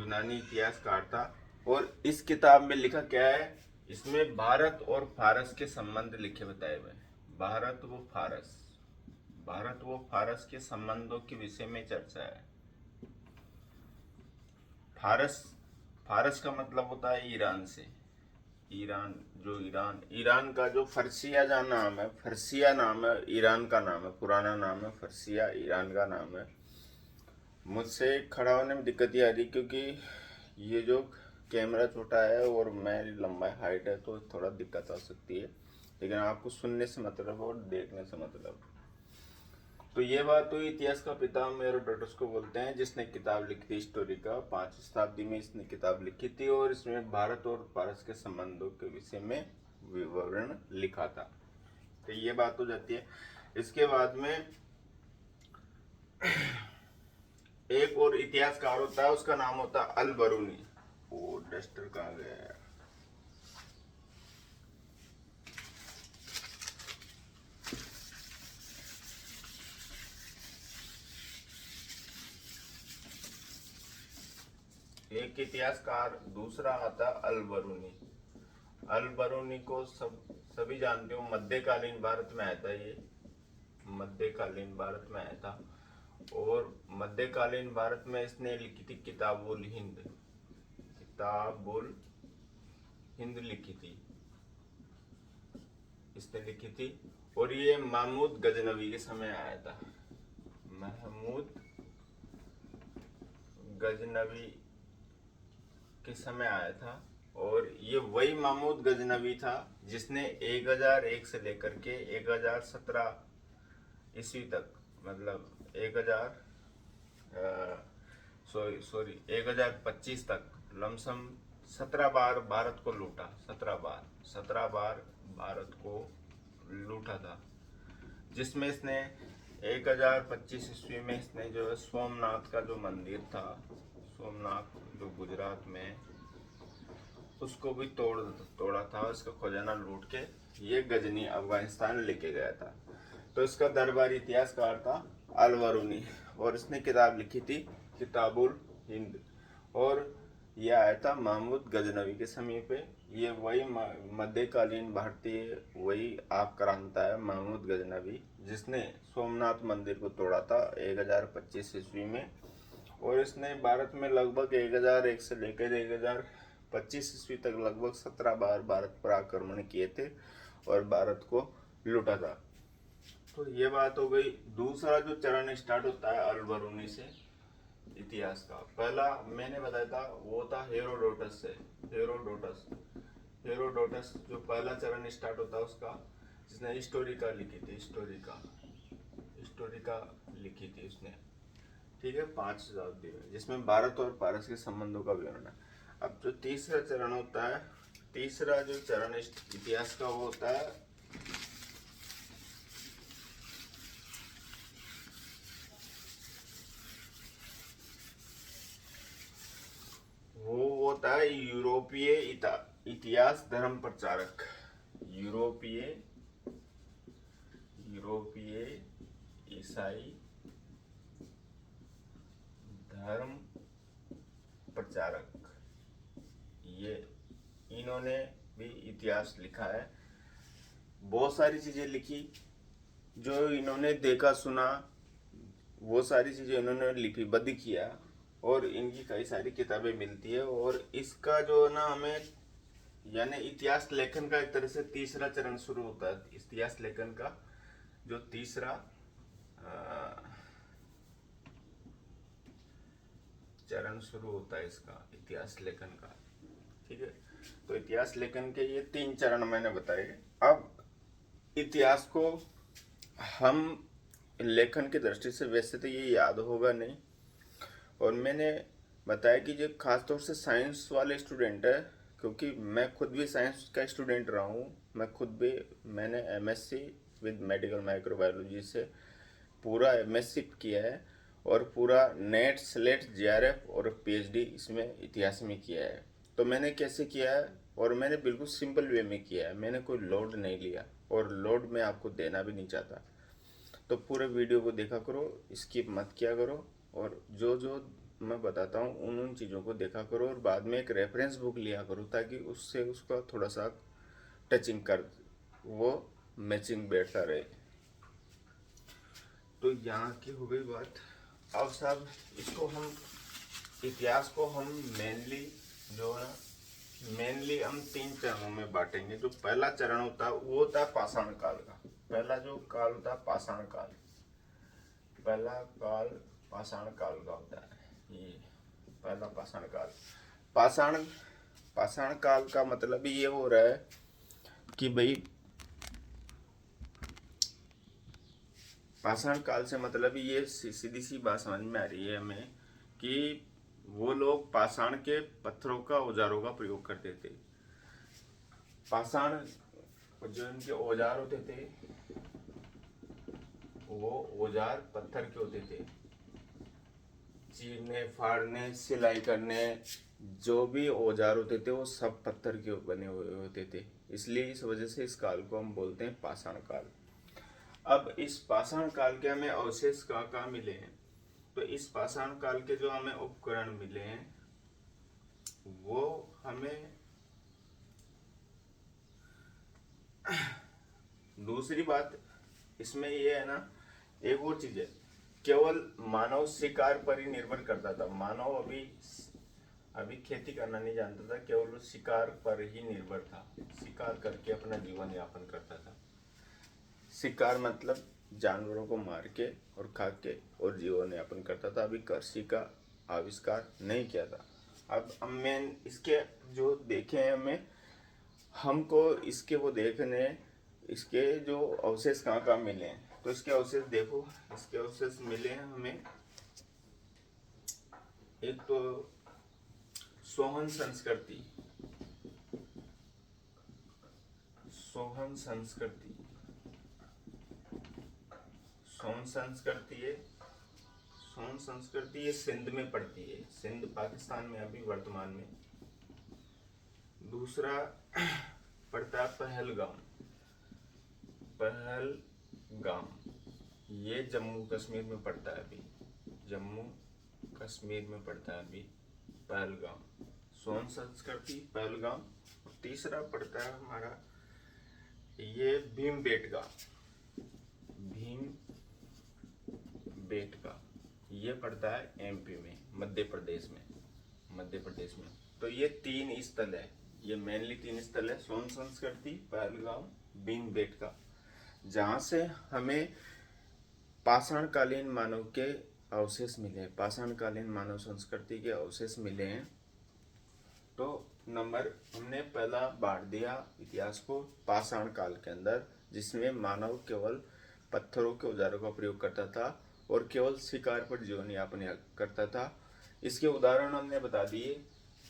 यूनानी इतिहासकार था। और इस किताब में लिखा क्या है, इसमें भारत और फारस के संबंध लिखे बताए हुए हैं। भारत व फारस के संबंधों के विषय में चर्चा है। फारस फारस का मतलब होता है ईरान से। ईरान का जो फर्सिया नाम है, ईरान का नाम है, पुराना नाम है फर्सिया, ईरान का नाम है। मुझसे खड़ा होने में दिक्कत ये आ रही क्योंकि ये जो कैमरा छोटा है और मेरी लंबाई हाइट है, तो थोड़ा दिक्कत आ सकती है। लेकिन आपको सुनने से मतलब और देखने से मतलब। तो ये बात तो इतिहास का पिता हेरोडोटस को बोलते हैं, जिसने किताब लिखी थी हिस्टोरी का। 5वीं शताब्दी में इसने किताब लिखी थी और इसमें भारत और फारस के संबंधों के विषय में विवरण लिखा था। तो ये बात हो जाती है। इसके बाद में एक और इतिहासकार होता है, उसका नाम होता है अल बरूनी। वो डस्टर कहाँ गया है? एक इतिहासकार दूसरा आता अल बरूनी। अल बरूनी को सभी जानते हो, मध्यकालीन भारत में आया था। ये मध्यकालीन भारत में आया था और मध्यकालीन भारत में इसने लिखी थी किताबुल हिंद लिखी थी, इसने लिखी थी। और ये महमूद गजनवी के समय आया था। महमूद गजनवी के समय आया था। और ये वही महमूद गजनवी था जिसने 1001 से लेकर के 1017 ईस्वी तक, मतलब 1025 तक लमसम 17 बार भारत को लूटा। 17 बार भारत को लूटा था, जिसमें इसने 1025 ईस्वी में इसने जो है सोमनाथ का जो मंदिर था, सोमनाथ जो गुजरात में, उसको भी तोड़ा था। इसका खजाना लूट के ये गजनी अफगानिस्तान लेके गया था। तो इसका दरबारी इतिहासकार था अल बरूनी और इसने किताब लिखी थी किताबुल हिंद। और यह आया था महमूद गजनवी के समय पे। ये वही मध्यकालीन भारतीय वही आक्रांता है, महमूद गजनवी, जिसने सोमनाथ मंदिर को तोड़ा था 1025 ईस्वी में। और इसने भारत में लगभग 1001 से लेकर 1025 ईस्वी तक लगभग 17 बार भारत पर आक्रमण किए थे और भारत को लूटा था। तो ये बात हो गई। दूसरा जो चरण स्टार्ट होता है अल बरूनी से इतिहास का। पहला मैंने बताया था वो था हेरोडोटस से। हेरोडोटस जो पहला चरण स्टार्ट होता है उसका, जिसने हिस्टोरिका लिखी थी। हिस्टोरिका लिखी थी उसने, ठीक है, 5 शताब्दी में, जिसमें भारत और फारस के संबंधों का विवरण है। अब जो तीसरा चरण होता है, तीसरा जो चरण इतिहास का वो होता है यूरोपीय इतिहास धर्म प्रचारक। यूरोपीय ईसाई धर्म प्रचारक, ये इन्होंने भी इतिहास लिखा है। बहुत सारी चीजें लिखी जो इन्होंने देखा सुना, वो सारी चीजें इन्होंने लिपिबद्ध किया और इनकी कई सारी किताबें मिलती है। और इसका जो ना हमें यानी इतिहास लेखन का एक तरह से तीसरा चरण शुरू होता है। इतिहास लेखन का जो तीसरा चरण शुरू होता है इसका, इतिहास लेखन का, ठीक है। तो इतिहास लेखन के ये 3 चरण मैंने बताए। अब इतिहास को हम लेखन की दृष्टि से वैसे तो ये याद होगा नहीं, और मैंने बताया कि जो खासतौर से साइंस वाले स्टूडेंट है, क्योंकि मैं खुद भी साइंस का स्टूडेंट रहा हूँ। मैंने एमएससी विद मेडिकल माइक्रोबायोलॉजी से पूरा एमएससी किया है और पूरा नेट स्लेट जेआरएफ और पीएचडी इसमें इतिहास में किया है। तो मैंने कैसे किया है, और मैंने बिल्कुल सिंपल वे में किया है। मैंने कोई लोड नहीं लिया और लोड मैं आपको देना भी नहीं चाहता। तो पूरे वीडियो को देखा करो, स्किप मत किया करो, और जो जो मैं बताता हूँ उन चीज़ों को देखा करो और बाद में एक रेफरेंस बुक लिया करो ताकि उससे उसका थोड़ा सा टचिंग कर वो मैचिंग बैठता रहे। तो यहाँ की हो गई बात। अब साहब इसको हम इतिहास को हम मेनली हम 3 चरणों में बांटेंगे। जो पहला चरण होता है वो होता है पाषाण काल का। पहला जो काल होता है पाषाण काल, पहला काल पाषाण काल का होता है। ये पहला पाषाण काल। पाषाण काल का मतलब ये हो रहा है कि भाई पाषाण काल से मतलब ये सीधी सी बात समझ में आ रही है हमें कि वो लोग पाषाण के पत्थरों का औजारों का प्रयोग करते थे। पाषाण जो इनके औजार होते थे वो औजार पत्थर के होते थे। चीरने फाड़ने सिलाई करने जो भी औजार होते थे वो सब पत्थर के बने हुए होते थे। इसलिए इस वजह से इस काल को हम बोलते हैं पाषाण काल। अब इस पाषाण काल के हमें अवशेष कहाँ मिले हैं? तो इस पाषाण काल के जो हमें उपकरण मिले हैं वो हमें दूसरी बात इसमें ये है ना, एक और चीज है, केवल मानव शिकार पर ही निर्भर करता था। मानव अभी खेती करना नहीं जानता था, केवल वो शिकार पर ही निर्भर था। शिकार करके अपना जीवन यापन करता था। शिकार मतलब जानवरों को मार के और खा के और जीवन यापन करता था। अभी कृषि का आविष्कार नहीं किया था। अब मेन इसके जो देखे हैं हमको इसके वो देखने इसके जो अवशेष कहाँ मिले हैं। तो इसके अवशेष देखो, इसके अवशेष मिले हैं हमें। एक तो सोहन संस्कृति, सोहन संस्कृति है। सोहन संस्कृति ये सिंध में पड़ती है, सिंध पाकिस्तान में अभी वर्तमान में। दूसरा पड़ता है पहलगाम, ये जम्मू कश्मीर में पड़ता है अभी, जम्मू कश्मीर में पड़ता है अभी पहलगाम। सोहन संस्कृति पहलगाम। तीसरा पड़ता है हमारा ये भीमबेटका, ये पड़ता है एमपी में, मध्य प्रदेश में। तो ये 3 स्थल है, ये मेनली 3 स्थल है, सोहन संस्कृति, पहलगाम, भीमबेटका, जहाँ से हमें पाषाणकालीन मानव के अवशेष मिले, पाषाणकालीन मानव संस्कृति के अवशेष मिले हैं। तो नंबर हमने पहला बांट दिया इतिहास को पाषाण काल के अंदर, जिसमें मानव केवल पत्थरों के औजारों का प्रयोग करता था और केवल शिकार पर जीवन यापन करता था। इसके उदाहरण हमने बता दिए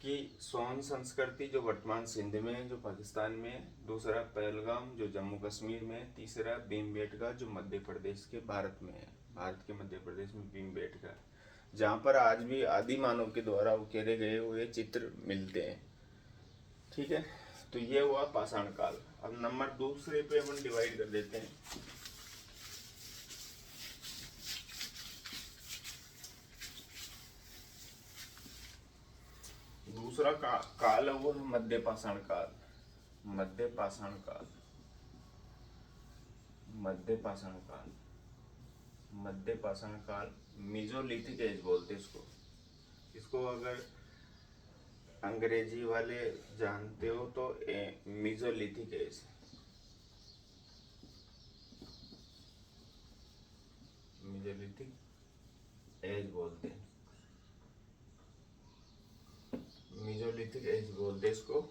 कि सोहन संस्कृति जो वर्तमान सिंध में जो पाकिस्तान में, दूसरा पहलगाम जो जम्मू कश्मीर में, तीसरा भीमबेटका जो मध्य प्रदेश के भारत में है, भारत के मध्य प्रदेश में भीमबेटका, जहाँ पर आज भी आदि मानव के द्वारा उकेरे गए हुए चित्र मिलते हैं। ठीक है, तो ये हुआ पाषाण काल। अब नंबर दूसरे पे हम डिवाइड कर देते हैं। दूसरा काल है वो मध्य पाषाण काल। मध्य पाषाण काल मेसोलिथिक एज बोलते इसको अगर अंग्रेजी वाले जानते हो तो मेसोलिथिक एज बोलते हैं, मेसोलिथिक एज बोलते इसको।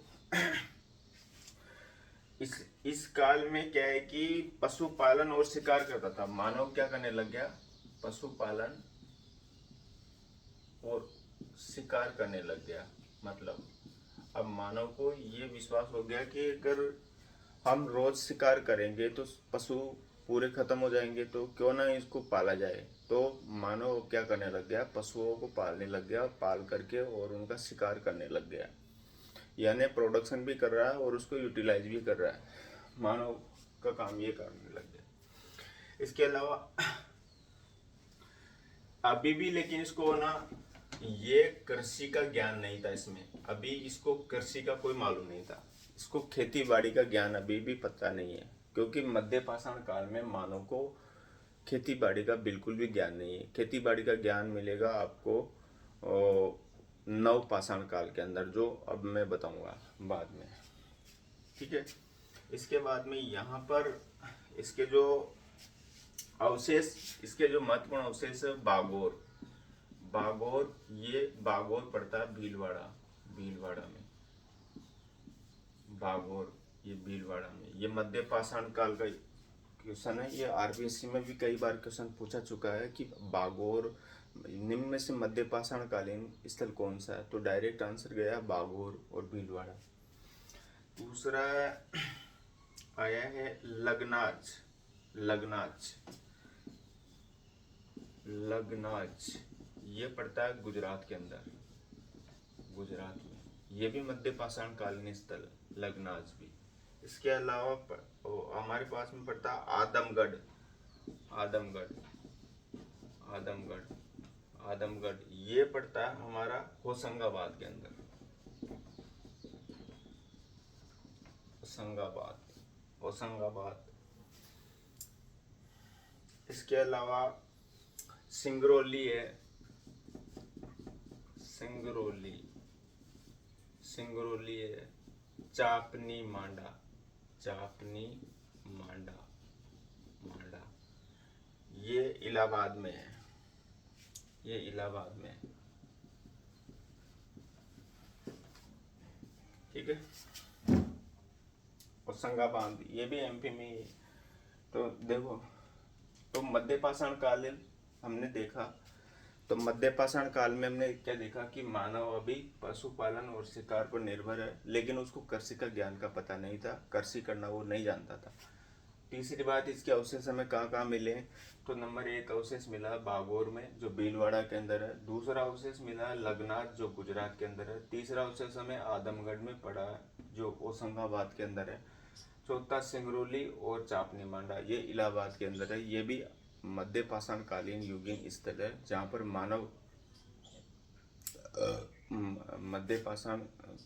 इस काल में क्या है कि पशुपालन और शिकार करता था। मानव क्या करने लग गया? पशुपालन और शिकार करने लग गया। मतलब अब मानव को ये विश्वास हो गया कि अगर हम रोज शिकार करेंगे तो पशु पूरे खत्म हो जाएंगे, तो क्यों ना इसको पाला जाए। तो मानव क्या करने लग गया? पशुओं को पालने लग गया, पाल करके और उनका शिकार करने लग गया। यानी प्रोडक्शन भी कर रहा है और उसको यूटिलाइज भी कर रहा है। मानव का काम ये करने लग गया। इसके अलावा अभी भी लेकिन इसको ना ये कृषि का ज्ञान नहीं था इसमें, अभी इसको कृषि का कोई मालूम नहीं था, इसको खेती बाड़ी का ज्ञान अभी भी पता नहीं है, क्योंकि मध्य पाषाण काल में मानव को खेती बाड़ी का बिल्कुल भी ज्ञान नहीं है। खेती बाड़ी का ज्ञान मिलेगा आपको नव पाषाण काल के अंदर, जो अब मैं बताऊंगा बाद में। ठीक है, इसके बाद में यहाँ पर इसके जो अवशेष, इसके जो महत्वपूर्ण अवशेष है बागोर। बागोर, ये बागोर पड़ता है भीलवाड़ा, भीलवाड़ा में बागोर, ये भीलवाड़ा में। ये मध्य पाषाण काल का क्वेश्चन है, ये आरबीएससी में भी कई बार क्वेश्चन पूछा चुका है कि बागोर निम्न में से मध्य पाषाण कालीन स्थल कौन सा है, तो डायरेक्ट आंसर गया बागोर और भीलवाड़ा। दूसरा आया है लगनाज, लगनाज, लगनाज, ये पड़ता है गुजरात के अंदर, गुजरात में। ये भी मध्य पाषाण कालीन स्थल लगनाज भी। इसके अलावा हमारे पास में पड़ता है आदमगढ़, आदमगढ़, आदमगढ़, आदमगढ़, ये पड़ता है हमारा होशंगाबाद के अंदर, होशंगाबाद, होशंगाबाद। इसके अलावा सिंगरौली है, सिंगरौली, सिंगरौली है। चापनी मांडा, चापनी मांडा, मांडा, ये इलाहाबाद में है, ये इलाहाबाद में है। ठीक है, होशंगाबाद ये भी एमपी में ही है। तो देखो, तो मध्य पाषाण काल हमने देखा, तो मध्य पाषाण काल में हमने क्या देखा कि मानव अभी पशुपालन और शिकार पर निर्भर है, लेकिन उसको कृषि का ज्ञान का पता नहीं था, कृषि करना वो नहीं जानता था। तीसरी बात, इसके अवशेष हमें कहाँ कहाँ मिले, तो नंबर 1 अवशेष मिला बागोर में जो भीलवाड़ा के अंदर है, दूसरा अवशेष मिला लगनाथ जो गुजरात के अंदर है, तीसरा अवशेष हमें आदमगढ़ में पड़ा है जो होशंगाबाद के अंदर है, चौथा सिंगरौली और चापनी मांडा ये इलाहाबाद के अंदर है। ये भी मध्य पाषाण कालीन युगीन स्थल है जहाँ पर मानव मध्य पाषाण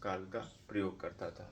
काल का प्रयोग करता था।